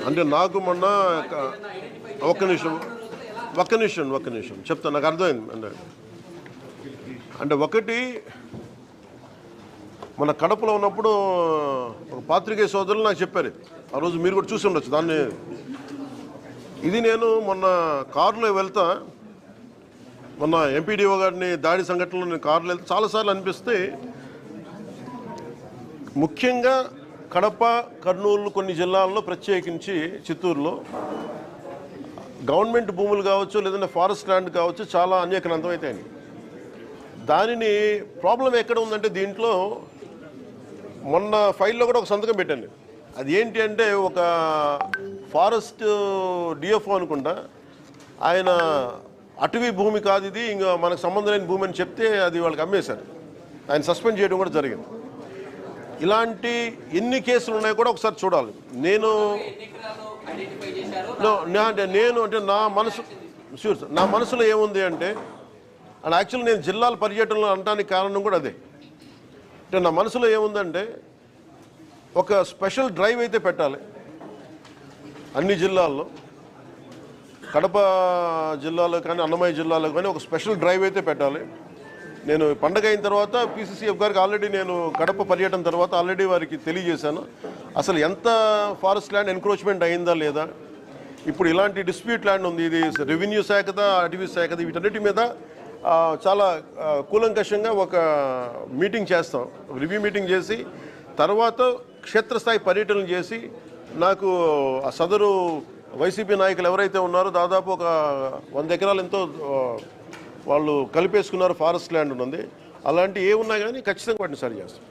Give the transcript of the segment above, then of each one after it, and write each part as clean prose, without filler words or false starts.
అంటే నాకు మొన్న ఒక్క నిమిషం చెప్తాను, నాకు అర్థమైంది. అంటే ఒకటి, మన కడపలో ఉన్నప్పుడు ఒక పాత్రికేయ సోదరులు నాకు చెప్పారు, ఆ రోజు మీరు కూడా చూసి ఉండొచ్చు దాన్ని. ఇది నేను మొన్న కారులో వెళ్తా, మొన్న ఎంపీడీఓ గారిని దాడి సంఘటనలో నేను కారులో వెళ్తే చాలాసార్లు అనిపిస్తే, ముఖ్యంగా కడప, కర్నూలు కొన్ని జిల్లాల్లో, ప్రత్యేకించి చిత్తూరులో గవర్నమెంట్ భూములు కావచ్చు, లేదంటే ఫారెస్ట్ ల్యాండ్ కావచ్చు, చాలా అన్యాక్రాంతం అవుతాయి. దానిని ప్రాబ్లం ఎక్కడ ఉందంటే, దీంట్లో మొన్న ఫైల్లో కూడా ఒక సంతకం పెట్టండి. అది ఏంటి అంటే, ఒక ఫారెస్ట్ డిఎఫ్ఓ అనుకుంటా, ఆయన అటవీ భూమి కాదు ఇది, ఇంకా మనకు సంబంధం లేని భూమి అని చెప్తే అది వాళ్ళకి అమ్మేశారు. ఆయన సస్పెండ్ చేయడం కూడా జరిగింది. ఇలాంటి ఎన్ని కేసులు ఉన్నాయో కూడా ఒకసారి చూడాలి. నేను అంటే నా మనసులో ఏముంది అంటే, అండ్ యాక్చువల్లీ నేను జిల్లాల పర్యటనలో అనడానికి కారణం కూడా అదే. అంటే నా మనసులో ఏముందంటే, ఒక స్పెషల్ డ్రైవ్ అయితే పెట్టాలి అన్ని జిల్లాల్లో, కడప జిల్లాలో కానీ అన్నమయ్య జిల్లాలో కానీ ఒక స్పెషల్ డ్రైవ్ అయితే పెట్టాలి. నేను పండగ అయిన తర్వాత పీసీసీఎఫ్ గారికి ఆల్రెడీ నేను కడప పర్యటన తర్వాత ఆల్రెడీ వారికి తెలియజేశాను, అసలు ఎంత ఫారెస్ట్ ల్యాండ్ ఎన్క్రోచ్మెంట్ అయిందా లేదా, ఇప్పుడు ఇలాంటి డిస్ప్యూట్ ల్యాండ్ ఉంది, ఇది రెవెన్యూ శాఖదా, అటవీ శాఖదా, వీటన్నిటి మీద చాలా కూలంకషంగా ఒక మీటింగ్ చేస్తాం, రివ్యూ మీటింగ్ చేసి తర్వాత క్షేత్రస్థాయి పర్యటనలు చేసి, నాకు ఆ సదరు వైసీపీ నాయకులు ఎవరైతే ఉన్నారో దాదాపు ఒక 100 ఎకరాలు ఎంతో వాళ్ళు కలిపేసుకున్నారు, ఫారెస్ట్ ల్యాండ్ ఉన్నది. అలాంటి ఏ ఉన్నా కానీ ఖచ్చితంగా వాటిని సరి చేస్తాం.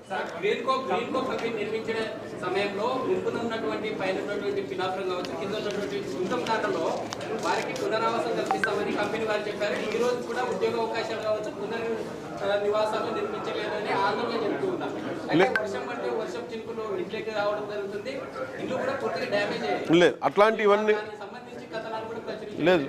లేదు అట్లాంటివన్నీ లేదు.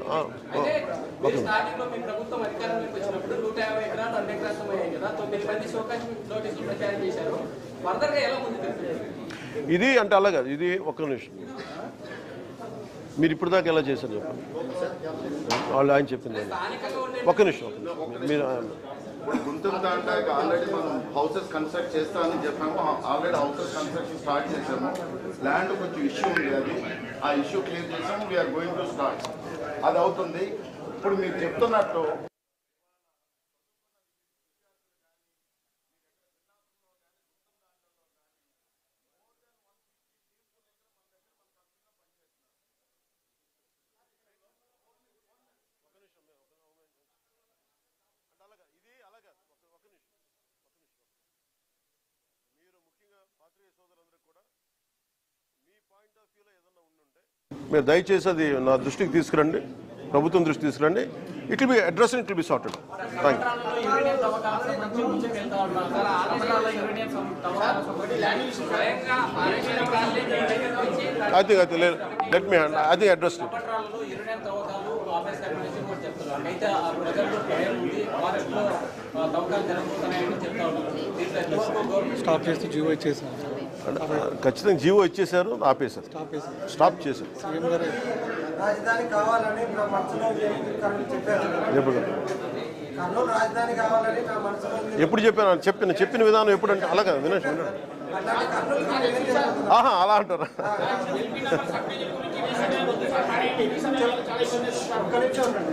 ఇది అంటే అలాగా, ఇది ఒక్క నిమిషం, మీరు ఇప్పుడు దాకా ఎలా చేశారు చెప్పండి, వాళ్ళు ఆయన చెప్పింది. ఒక్క నిమిషం మీరు గుంటూరు దాంట్లో ఆల్రెడీ మనం హౌసెస్ కన్స్ట్రక్ట్ చేస్తామని చెప్పాము, ఆల్రెడీ హౌసెస్ కన్స్ట్రక్షన్ స్టార్ట్ చేసాము. ల్యాండ్ కొంచెం ఇష్యూ ఉంది, అది ఆ ఇష్యూ క్లియర్ చేసాము. వీఆర్ గోయింగ్ టు స్టార్ట్, అది అవుతుంది. ఇప్పుడు మీరు చెప్తున్నట్టు మీరు దయచేసి అది నా దృష్టికి తీసుకురండి, ప్రభుత్వం దృష్టి తీసుకురండి. It will be address, it will be sorted. Thank you. I think let me address it. Stop చేస్తూ జీవో ఇచ్చేసారు, ఖచ్చితంగా జీవో ఇచ్చేశారు, ఆపేశారు, స్టాప్ చేశారు. రాజధాని కావాలని ఎప్పుడు చెప్పాను, చెప్పిన విధానం ఎప్పుడంటే అలాగా వినేష్ అలా అంటారా?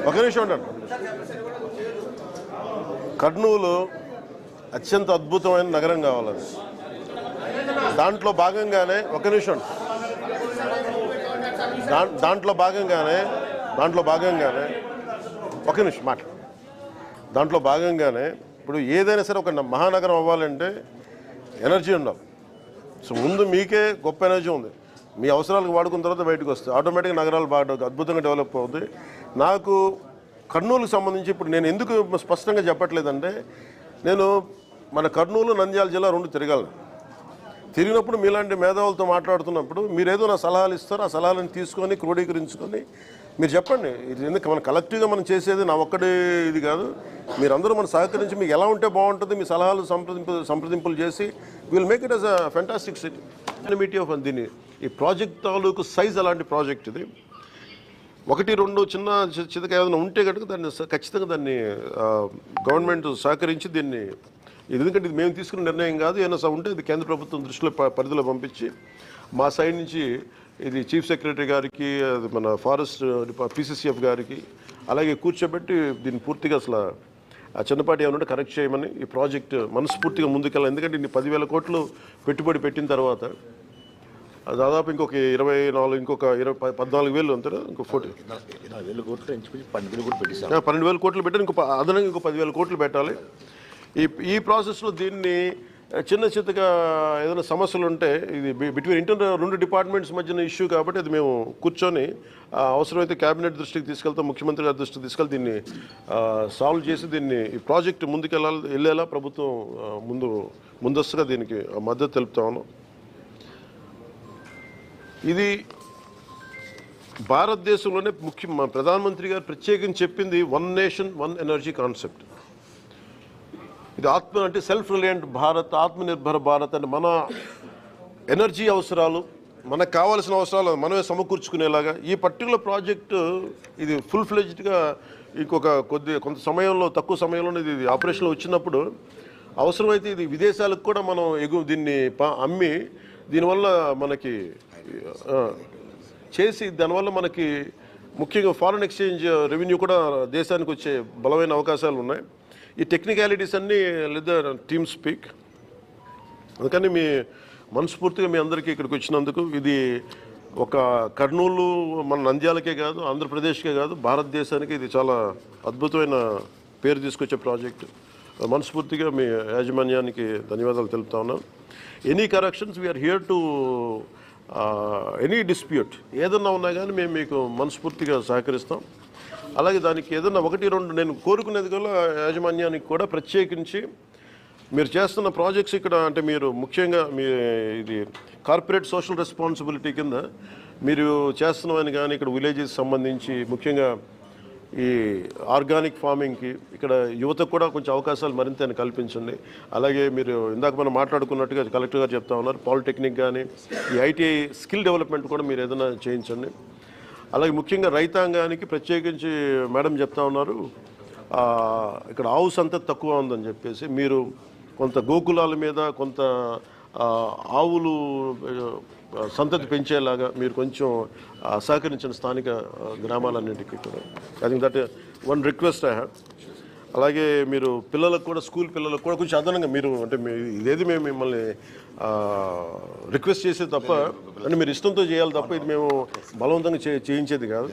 ఒక నిమిషం ఉంటాను. కర్నూలు అత్యంత అద్భుతమైన నగరం కావాలని, దాంట్లో భాగంగానే ఒక నిమిషం దాంట్లో భాగంగానే ఒక నిమిషం మాట దాంట్లో భాగంగానే ఇప్పుడు ఏదైనా సరే ఒక మహానగరం అవ్వాలంటే ఎనర్జీ ఉండాలి. సో ముందు మీకే గొప్ప ఎనర్జీ ఉంది, మీ అవసరాలకు వాడుకున్న తర్వాత బయటకు వస్తాయి, ఆటోమేటిక్గా నగరాలు బాగా అద్భుతంగా డెవలప్ అవుతాయి. నాకు కర్నూలుకు సంబంధించి ఇప్పుడు నేను ఎందుకు స్పష్టంగా చెప్పట్లేదంటే, నేను మన కర్నూలు, నంద్యాల జిల్లా రెండు తిరిగినప్పుడు మీలాంటి మేధావులతో మాట్లాడుతున్నప్పుడు మీరేదో నా సలహాలు ఇస్తారు, ఆ సలహాలను తీసుకొని క్రోడీకరించుకొని మీరు చెప్పండి, ఇది ఎందుకు మన కలెక్టివ్గా మనం చేసేది నా ఒక్కడే ఇది కాదు. మీరందరూ మనం సహకరించి మీకు ఎలా ఉంటే బాగుంటుంది, మీ సలహాలు సంప్రదింపులు చేసి will make it as a fantastic city. Meitei of దీన్ని ఈ ప్రాజెక్ట్ తాలూకు సైజ్ అలాంటి ప్రాజెక్ట్ ఇది. 1-2 చిన్న చితక ఏదైనా ఉంటే కనుక దాన్ని ఖచ్చితంగా దాన్ని గవర్నమెంట్ సహకరించి దీన్ని, ఎందుకంటే ఇది మేము తీసుకున్న నిర్ణయం కాదు, ఏమైనా ఉంటే ఇది కేంద్ర ప్రభుత్వం దృష్టిలో పరిధిలో పంపించి మా సైడ్ నుంచి ఇది చీఫ్ సెక్రటరీ గారికి, అది మన ఫారెస్ట్ PCCF గారికి అలాగే కూర్చోబెట్టి దీన్ని పూర్తిగా అసలు ఆ చిన్నపాటి ఏమన్నా కరెక్ట్ చేయమని ఈ ప్రాజెక్ట్ మనస్ఫూర్తిగా ముందుకెళ్ళాలి. ఎందుకంటే ఇన్ని 10,000 కోట్లు పెట్టుబడి పెట్టిన తర్వాత దాదాపు ఇంకొక 24 ఇంకొక 14,000 అంతేనా, ఇంకో 12,000 కోట్లు ఎంచుకుని 12,000 కోట్లు పెట్టేశారు. 12,000 కోట్లు పెట్టారు, ఇంకో అదనంగా ఇంకో 10,000 కోట్లు పెట్టాలి. ఈ ప్రాసెస్లో దీన్ని చిన్న చిత్తగా ఏదైనా సమస్యలు ఉంటే ఇది బిట్వీన్ 2 డిపార్ట్మెంట్స్ మధ్యన ఇష్యూ కాబట్టి అది మేము కూర్చొని అవసరమైతే కేబినెట్ దృష్టికి తీసుకెళ్తాం, ముఖ్యమంత్రి గారి దృష్టికి తీసుకెళ్తే దీన్ని సాల్వ్ చేసి దీన్ని ఈ ప్రాజెక్ట్ వెళ్ళేలా ప్రభుత్వం ముందస్తుగా దీనికి మద్దతు తెలుపుతాము. ఇది భారతదేశంలోనే ప్రధానమంత్రి గారు ప్రత్యేకించి చెప్పింది 1 నేషన్ 1 ఎనర్జీ కాన్సెప్ట్. ఇది అంటే సెల్ఫ్ రిలయంట్ భారత్, ఆత్మనిర్భర భారత్ అంటే మన ఎనర్జీ అవసరాలు, మనకు కావాల్సిన అవసరాలు మనమే సమకూర్చుకునేలాగా ఈ పర్టికులర్ ప్రాజెక్టు ఇది ఫుల్ ఫ్లెడ్జ్డ్గా కొంత సమయంలో, తక్కువ సమయంలోనే ఇది ఆపరేషన్లో వచ్చినప్పుడు అవసరమైతే ఇది విదేశాలకు కూడా మనం దీన్ని అమ్మి దీనివల్ల మనకి చేసి దానివల్ల మనకి ముఖ్యంగా ఫారెన్ ఎక్స్చేంజ్ రెవెన్యూ కూడా దేశానికి వచ్చే బలమైన అవకాశాలు ఉన్నాయి. ఈ టెక్నికాలిటీస్ అన్నీ లేదా టీమ్ స్పీక్. అందుకని మీ మనస్ఫూర్తిగా మీ అందరికీ ఇక్కడికి వచ్చినందుకు ఇది ఒక కర్నూలు మన నంద్యాలకే కాదు, ఆంధ్రప్రదేశ్కే కాదు, భారతదేశానికి ఇది చాలా అద్భుతమైన పేరు తీసుకొచ్చే ప్రాజెక్టు. మనస్ఫూర్తిగా మీ యాజమాన్యానికి ధన్యవాదాలు తెలుపుతా ఉన్నాను. Any corrections we are here to any dispute ఏదన్నా ఉన్నా కానీ మేము మీకు మనస్ఫూర్తిగా సహకరిస్తాం. అలాగే దానికి ఏదన్నా 1-2 నేను కోరుకునేది కూడా యాజమాన్యానికి కూడా ప్రత్యేకించి మీరు చేస్తున్న ప్రాజెక్ట్స్ ఇక్కడ అంటే మీరు ముఖ్యంగా ఇది కార్పొరేట్ సోషల్ రెస్పాన్సిబిలిటీ కింద మీరు చేస్తున్నవని కానీ ఇక్కడ విలేజెస్ సంబంధించి ముఖ్యంగా ఈ ఆర్గానిక్ ఫార్మింగ్కి ఇక్కడ యువతకు కూడా కొంచెం అవకాశాలు మరింత కల్పించండి. అలాగే మీరు ఇందాక మనం మాట్లాడుకున్నట్టుగా కలెక్టర్ గారు చెప్తా ఉన్నారు, పాలిటెక్నిక్ కానీ ఈ ITI స్కిల్ డెవలప్మెంట్ కూడా మీరు ఏదైనా చేయించండి. అలాగే ముఖ్యంగా రైతాంగానికి ప్రత్యేకించి మేడం చెప్తా ఉన్నారు, ఇక్కడ ఆవు సంతతి తక్కువ ఉందని చెప్పేసి మీరు కొంత గోకులాల మీద కొంత ఆవులు సంతతి పెంచేలాగా మీరు కొంచెం సహకరించిన స్థానిక గ్రామాలన్నింటికీ కూడా. I think that 1 request I have. అలాగే మీరు పిల్లలకు కూడా, స్కూల్ పిల్లలకు కూడా కొంచెం అదనంగా మీరు అంటే ఇదేది మేము మిమ్మల్ని రిక్వెస్ట్ చేసేది తప్ప అంటే మీరు ఇష్టంతో చేయాలి తప్ప ఇది మేము బలవంతంగా చేయించేది కాదు.